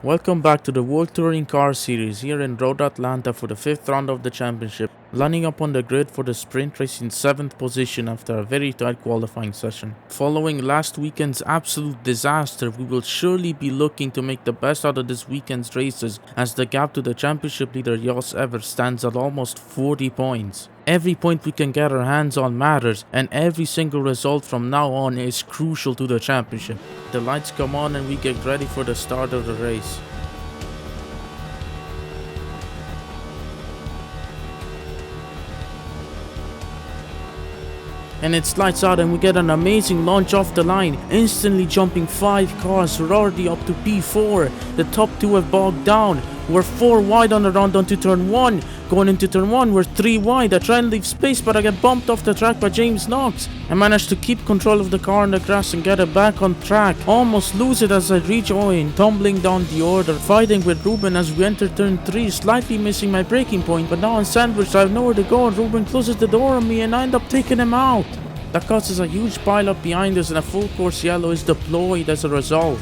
Welcome back to the World Touring Car Series here in Road Atlanta for the 5th round of the championship, lining up on the grid for the sprint race in 7th position after a very tight qualifying session. Following last weekend's absolute disaster, we will surely be looking to make the best out of this weekend's races as the gap to the championship leader Jos Everts stands at almost 40 points. Every point we can get our hands on matters, and every single result from now on is crucial to the championship. The lights come on and we get ready for the start of the race. And it's lights out and we get an amazing launch off the line, instantly jumping 5 cars. We're already up to P4. The top 2 have bogged down. We're 4 wide on the round onto turn 1. Going into turn 1, we're 3 wide. I try and leave space, but I get bumped off the track by James Knox. I manage to keep control of the car on the grass and get it back on track. Almost lose it as I reach Owen, tumbling down the order, fighting with Ruben as we enter turn 3, slightly missing my braking point. But now I'm sandwiched, I have nowhere to go, and Ruben closes the door on me and I end up taking him out. That causes a huge pile-up behind us and a full course yellow is deployed as a result.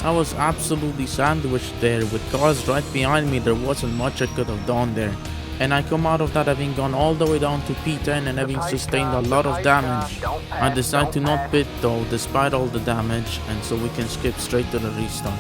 I was absolutely sandwiched there. With cars right behind me, there wasn't much I could have done there. And I come out of that having gone all the way down to P10 and having sustained a lot of damage. I decide to not pit though, despite all the damage, and so we can skip straight to the restart.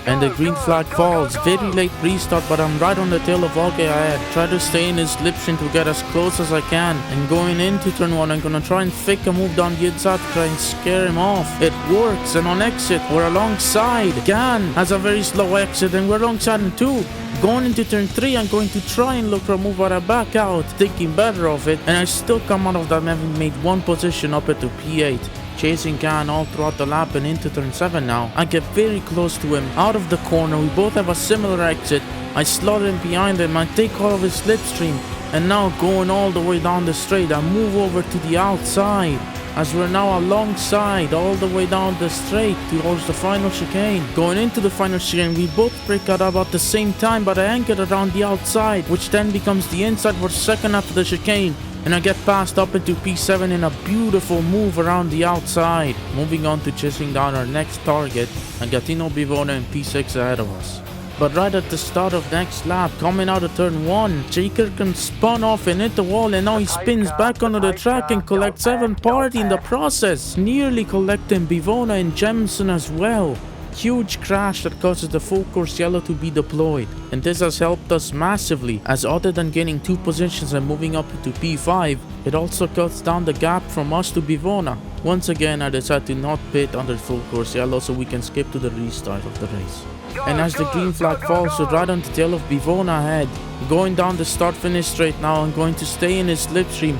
And the green flag falls. Very late restart, but I'm right on the tail of Auge ahead. Try to stay in his slipstream to get as close as I can. And going into turn 1, I'm gonna try and fake a move down the inside to try and scare him off. It works, and on exit, we're alongside. Gan has a very slow exit, and we're alongside him too. Going into turn 3, I'm going to try and look for a move, but I back out, thinking better of it. And I still come out of that having made one position up into P8. Chasing Gan all throughout the lap and into turn 7 now. I get very close to him, out of the corner. We both have a similar exit. I slot in behind him, I take all of his slipstream, and now going all the way down the straight, I move over to the outside as we're now alongside all the way down the straight towards the final chicane. Going into the final chicane, we both break out about the same time, but I anchored around the outside, which then becomes the inside for second after the chicane. And I get passed up into P7 in a beautiful move around the outside. Moving on to chasing down our next target, and Gattino Bivona in P6 ahead of us. But right at the start of next lap, coming out of turn 1, Jay Kirkham spun off and hit the wall, and now he spins back onto the track and collects 7 party in the process, nearly collecting Bivona and Jemison as well. Huge crash that causes the full course yellow to be deployed, and this has helped us massively, as other than gaining 2 positions and moving up to P5, it also cuts down the gap from us to Bivona. Once again, I decide to not pit under full course yellow so we can skip to the restart of the race. And as the green flag falls, we're right on the tail of Bivona ahead. Going down the start-finish straight now, I'm going to stay in his slipstream.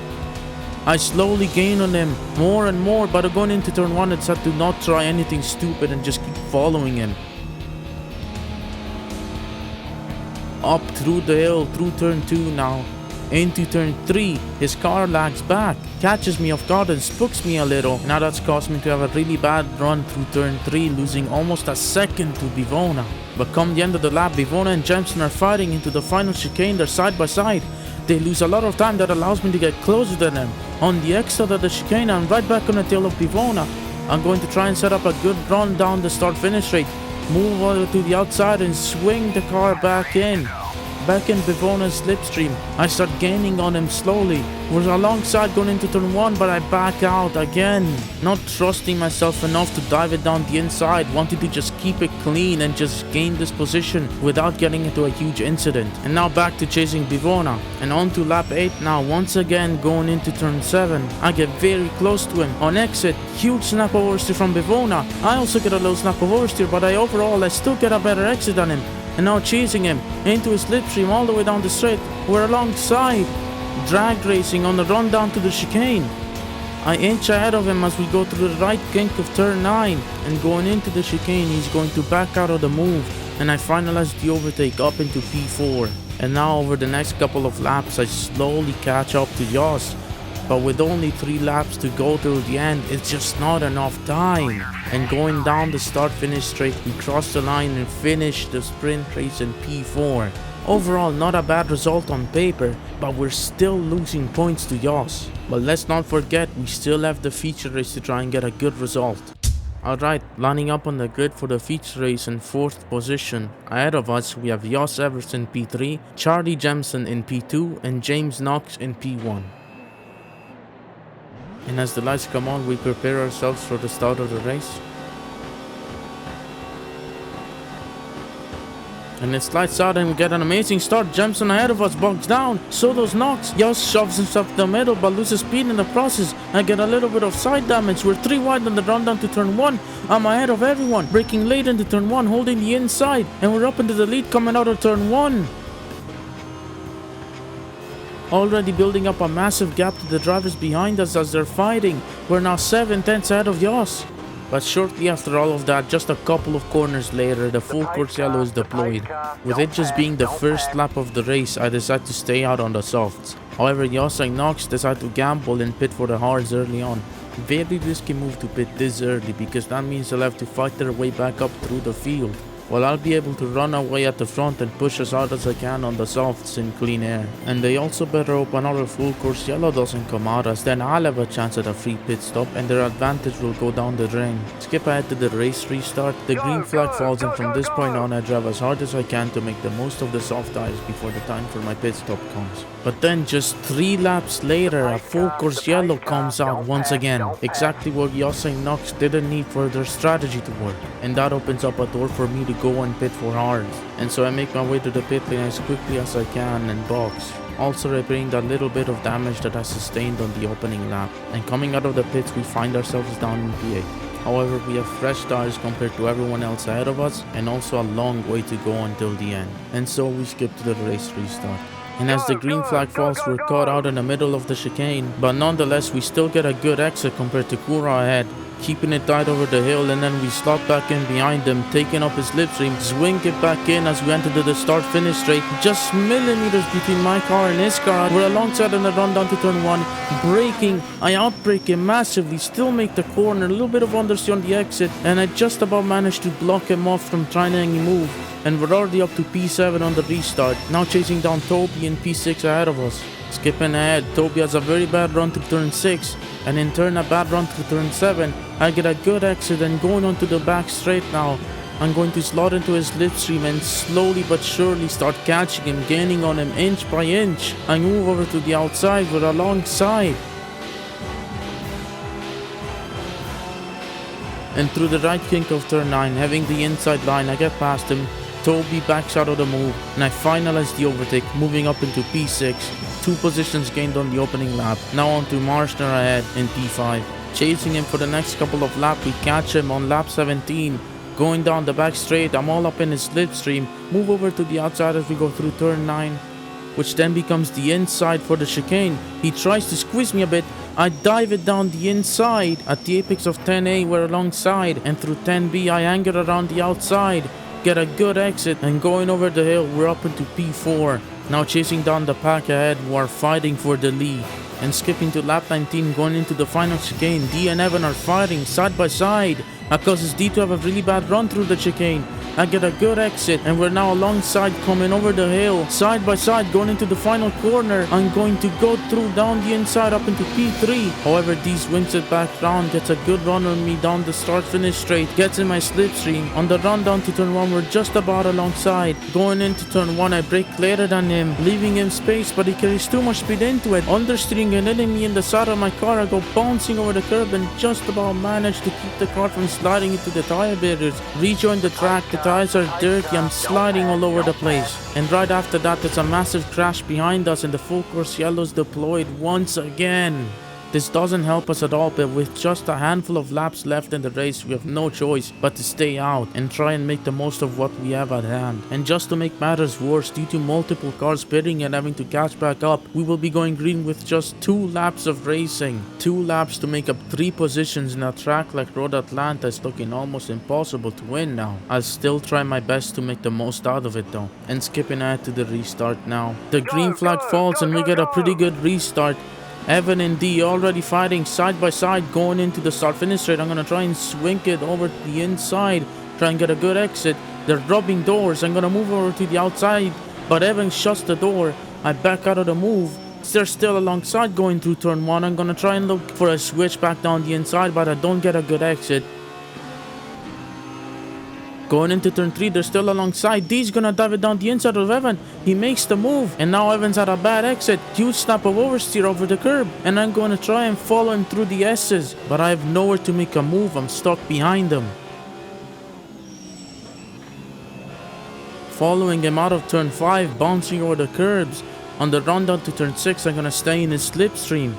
I slowly gain on him more and more, but going into turn 1, I decided to not try anything stupid and just keep following him. Up through the hill, through turn 2 now. Into turn 3, his car lags back, catches me off guard and spooks me a little. Now that's caused me to have a really bad run through turn 3, losing almost a second to Bivona. But come the end of the lap, Bivona and Jemison are fighting into the final chicane. They're side by side. They lose a lot of time that allows me to get closer to them. On the exit of the chicane, I'm right back on the tail of Bivona. I'm going to try and set up a good run down the start-finish straight. Move over to the outside and swing the car back in. Back in Bivona's slipstream, I start gaining on him slowly. We're alongside going into turn 1, but I back out again. Not trusting myself enough to dive it down the inside, wanting to just keep it clean and just gain this position without getting into a huge incident. And now back to chasing Bivona, and on to lap 8 now, once again going into turn 7. I get very close to him. On exit, huge snap oversteer from Bivona. I also get a low snap oversteer, but I still get a better exit on him. And now chasing him into his slipstream all the way down the straight. We're alongside, drag racing on the run down to the chicane. I inch ahead of him as we go through the right kink of turn 9, and going into the chicane, he's going to back out of the move, and I finalize the overtake up into P4. And now over the next couple of laps, I slowly catch up to Jos. But with only 3 laps to go till the end, it's just not enough time. And going down the start-finish straight, we cross the line and finish the sprint race in P4. Overall, not a bad result on paper, but we're still losing points to Jos. But let's not forget, we still have the feature race to try and get a good result. Alright, lining up on the grid for the feature race in 4th position. Ahead of us, we have Jos Evers in P3, Charlie Jemison in P2, and James Knox in P1. And as the lights come on, we prepare ourselves for the start of the race. And it's lights out and we get an amazing start. Jemison ahead of us bogs down. So does Knox. Jos shoves himself in the middle but loses speed in the process. I get a little bit of side damage. We're 3 wide on the run down to turn 1. I'm ahead of everyone. Braking late into turn 1, holding the inside. And we're up into the lead coming out of turn 1. Already building up a massive gap to the drivers behind us as they're fighting. We're now 7 tenths ahead of Jos. But shortly after all of that, just a couple of corners later, the full course yellow is deployed. With it just being the first lap of the race, I decide to stay out on the softs. However, Jos and Knox decide to gamble and pit for the hards early on. Very risky move to pit this early because that means they'll have to fight their way back up through the field. Well, I'll be able to run away at the front and push as hard as I can on the softs in clean air. And they also better hope another full course yellow doesn't come out, as then I'll have a chance at a free pit stop and their advantage will go down the drain. Skip ahead to the race restart, the green flag falls, and from this point on I drive as hard as I can to make the most of the soft tires before the time for my pit stop comes. But then just 3 laps later, a full course yellow comes out once again. Exactly what Jos and Knox didn't need for their strategy to work. And that opens up a door for me to go and pit for hards. And so I make my way to the pit lane as quickly as I can and box. Also repairing that little bit of damage that I sustained on the opening lap. And coming out of the pits, we find ourselves down in P8. However, we have fresh tires compared to everyone else ahead of us, and also a long way to go until the end. And so we skip to the race restart. And as the green flag falls, we're caught out in the middle of the chicane, but nonetheless we still get a good exit compared to Kura ahead, keeping it tight over the hill, and then we slot back in behind him, taking up his slipstream, swing it back in as we enter the start-finish straight, just millimeters between my car and his car. We're alongside on the run down to turn 1, braking, I outbrake him massively, still make the corner, a little bit of understeer on the exit, and I just about managed to block him off from trying any move. And we're already up to P7 on the restart, now chasing down Toby in P6 ahead of us. Skipping ahead, Toby has a very bad run through turn 6, and in turn a bad run through turn 7. I get a good exit and going onto the back straight now. I'm going to slot into his slipstream and slowly but surely start catching him, gaining on him inch by inch. I move over to the outside, we're alongside. And through the right kink of turn 9, having the inside line, I get past him. Toby backs out of the move, and I finalize the overtake, moving up into P6. 2 positions gained on the opening lap. Now on to Marshner ahead in P5. Chasing him for the next couple of laps, we catch him on lap 17. Going down the back straight, I'm all up in his slipstream. Move over to the outside as we go through turn 9, which then becomes the inside for the chicane. He tries to squeeze me a bit. I dive it down the inside. At the apex of 10A, we're alongside, and through 10B, I angle around the outside. Get a good exit, and going over the hill, we're up into P4. Now chasing down the pack ahead who are fighting for the lead. And skipping to lap 19, going into the final chicane, D and Evan are fighting side by side. That causes D to have a really bad run through the chicane. I get a good exit, and we're now alongside coming over the hill, side by side going into the final corner. I'm going to go through down the inside up into P3. However, D swings it back round, gets a good run on me down the start-finish straight, gets in my slipstream. On the run down to turn 1, we're just about alongside. Going into turn 1, I brake later than him, leaving him space, but he carries too much speed into it. Understeering and hitting me in the side of my car, I go bouncing over the curb and just about manage to keep the car from sliding into the tire barriers. Rejoin the track, the tires are dirty, I'm sliding all over the place. And right after that, there's a massive crash behind us and the full course yellows deployed once again. This doesn't help us at all, but with just a handful of laps left in the race, we have no choice but to stay out and try and make the most of what we have at hand. And just to make matters worse, due to multiple cars pitting and having to catch back up, we will be going green with just 2 laps of racing. 2 laps to make up 3 positions in a track like Road Atlanta is looking almost impossible to win now. I'll still try my best to make the most out of it though. And skipping ahead to the restart now. The green flag falls and we get a pretty good restart. Evan and D already fighting side by side going into the start-finish straight. I'm going to try and swing it over to the inside, try and get a good exit. They're rubbing doors. I'm going to move over to the outside, but Evan shuts the door. I back out of the move. They're still alongside going through turn 1. I'm going to try and look for a switch back down the inside, but I don't get a good exit. Going into turn 3, they're still alongside. D's gonna dive it down the inside of Evan. He makes the move, and now Evan's at a bad exit. Huge snap of oversteer over the curb, and I'm gonna try and follow him through the S's, but I have nowhere to make a move. I'm stuck behind him. Following him out of turn 5, bouncing over the curbs. On the run down to turn 6, I'm gonna stay in his slipstream.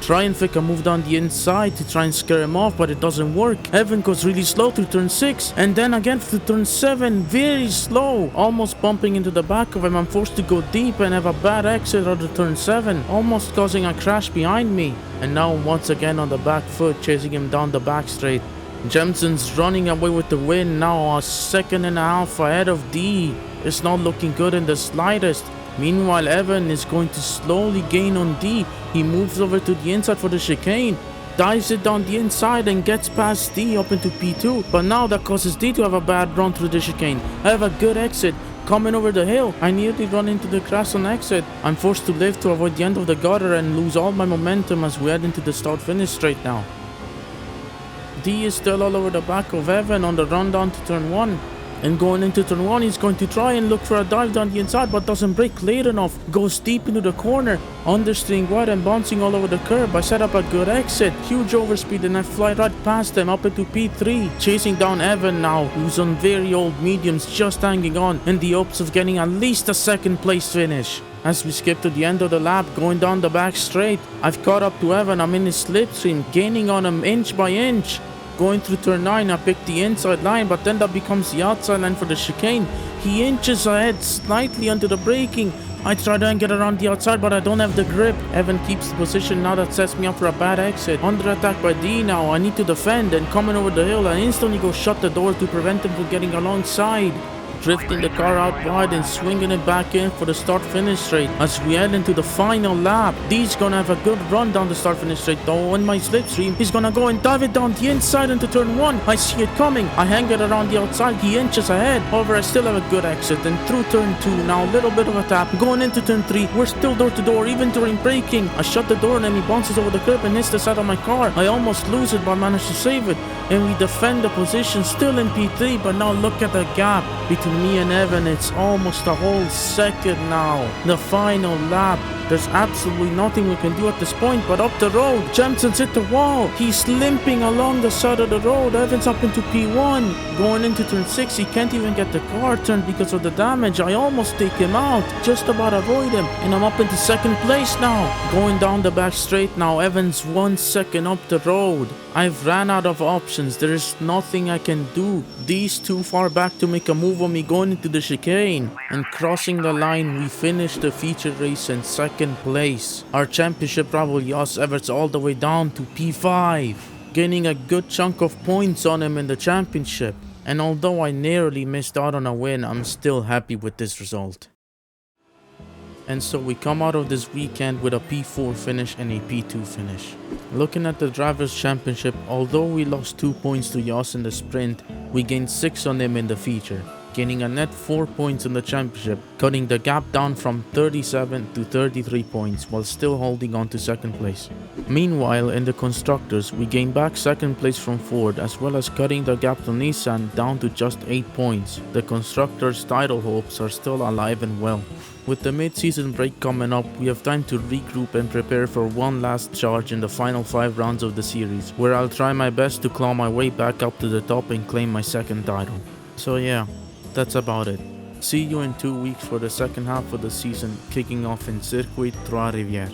Try and fake a move down the inside to try and scare him off, but it doesn't work. Evan goes really slow through turn 6, and then again through turn 7, very slow. Almost bumping into the back of him. I'm forced to go deep and have a bad exit out of turn 7, almost causing a crash behind me. And now I'm once again on the back foot, chasing him down the back straight. Jemson's running away with the win, now a second and a half ahead of D. It's not looking good in the slightest. Meanwhile, Evan is going to slowly gain on D. He moves over to the inside for the chicane, dives it down the inside and gets past D up into P2. But now that causes D to have a bad run through the chicane. I have a good exit. Coming over the hill, I nearly run into the grass on exit. I'm forced to live to avoid the end of the gutter and lose all my momentum as we head into the start-finish straight now. D is still all over the back of Evan on the run down to turn 1. And going into turn 1, he's going to try and look for a dive down the inside, but doesn't brake late enough. Goes deep into the corner, understeering wide and bouncing all over the curb. I set up a good exit, huge overspeed, and I fly right past him up into P3. Chasing down Evan now, who's on very old mediums, just hanging on in the hopes of getting at least a second place finish. As we skip to the end of the lap, going down the back straight, I've caught up to Evan. I'm in his slipstream, gaining on him inch by inch. Going through turn 9, I picked the inside line, but then that becomes the outside line for the chicane. He inches ahead slightly under the braking. I try to get around the outside, but I don't have the grip. Evan keeps the position now. That sets me up for a bad exit. Under attack by D now. I need to defend, and coming over the hill, I instantly go shut the door to prevent him from getting alongside. Drifting the car out wide and swinging it back in for the start-finish straight. As we head into the final lap, D's gonna have a good run down the start-finish straight though. On my slipstream, he's gonna go and dive it down the inside into turn 1. I see it coming. I hang it around the outside. He inches ahead. However, I still have a good exit. And through turn 2, now a little bit of a tap. Going into turn 3, we're still door to door even during braking. I shut the door and then he bounces over the curb and hits the side of my car. I almost lose it, but manage to save it. And we defend the position still in P3, but now look at the gap between me and Evan. It's almost a whole second now. The final lap. There's absolutely nothing we can do at this point, but up the road, Jemson's hit the wall. He's limping along the side of the road. Evan's up into P1. Going into turn 6, he can't even get the car turned because of the damage. I almost take him out, just about avoid him, and I'm up into second place now. Going down the back straight now, Evan's 1 second up the road. I've ran out of options. There's nothing I can do. D's too far back to make a move on me going into the chicane. And crossing the line, we finish the feature race in second place. Our championship rival Jos Everts all the way down to P5, gaining a good chunk of points on him in the championship. And although I narrowly missed out on a win, I'm still happy with this result. And so we come out of this weekend with a P4 finish and a P2 finish. Looking at the Drivers' Championship, although we lost 2 points to Jos in the sprint, we gained 6 on him in the feature, gaining a net 4 points in the championship, cutting the gap down from 37 to 33 points while still holding on to second place. Meanwhile, in the Constructors, we gained back second place from Ford, as well as cutting the gap to Nissan down to just 8 points. The Constructors' title hopes are still alive and well. With the mid-season break coming up, we have time to regroup and prepare for one last charge in the final 5 rounds of the series, where I'll try my best to claw my way back up to the top and claim my second title. So yeah, that's about it. See you in 2 weeks for the second half of the season, kicking off in Circuit de Sainte-Croix.